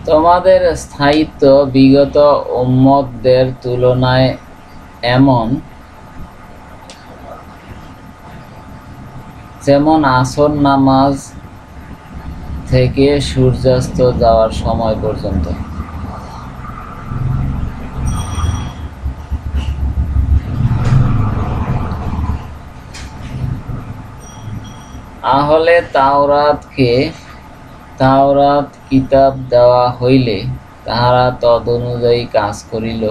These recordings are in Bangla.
তোমাদের স্থায়িত্ব বিগত উম্মতদের তুলনায় এমন, যেমন আসর নামাজ থেকে সূর্যাস্ত যাওয়ার সময় পর্যন্ত। আহলে তাওরাত কিতাব দেওয়া হইলে তাহারা তদনুযায়ী কাজ করিল।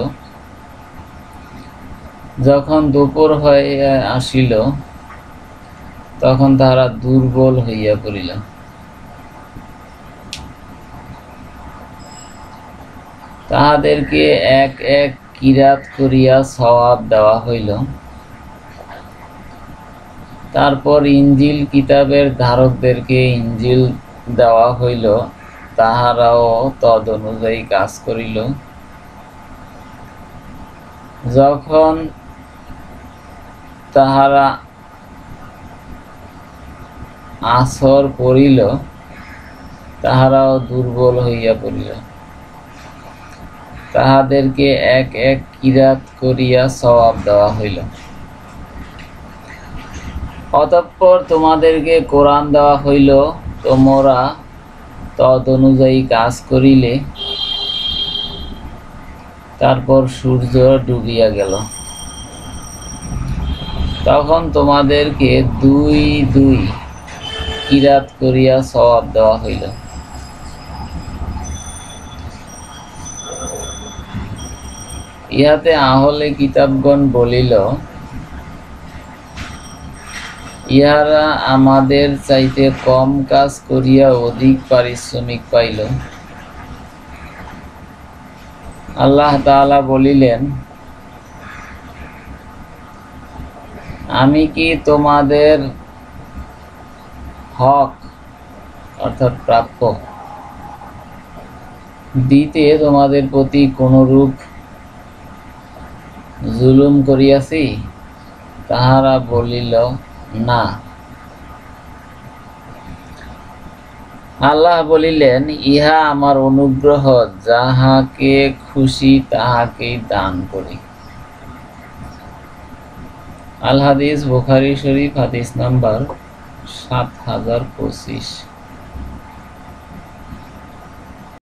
যখন দুপুর হইয়া আসিল, তখন তাহারা দুর্বল হইয়া পড়িল। তাহাদেরকে এক এক কিরাত করিয়া সওয়াব দেওয়া হইল। তারপর ইনজিল কিতাবের ধারকদেরকে ইনজিল দেওয়া হইল, তাহারাও তদনুযায়ী কাজ করিল। যখন তাহারা আসর পড়িল, তাহারাও দুর্বল হইয়া পড়িল। তাহাদেরকে এক এক কিরাত করিয়া সওয়াব দেওয়া হইল। অতঃপর তোমাদেরকে কোরআন দেওয়া হইল, তোমরা তদনুযায়ী কাজ করিলে। তারপর সূর্য ডুবিয়া গেল, তখন তোমাদেরকে দুই দুই কিরাত করিয়া সওয়াব দেওয়া হইল। ইহাতে আহলে কিতাবগণ বলিল, ইহারা আমাদের চাইতে কম কাজ করিয়া অধিক পারিশ্রমিক পাইল। আল্লাহ তাআলা বলিলেন, আমি কি তোমাদের হক অর্থাৎ প্রাপ্য দিতে তোমাদের প্রতি কোনরূপ জুলুম করিয়াছি? তাহারা বলিল, না। আল্লাহ বলিলেন, ইহা আমার অনুগ্রহ, যাহাকে খুশি তাহাকেই দান করি। আল হাদিস, বুখারী শরীফ, হাদিস নাম্বার ৭০২৫।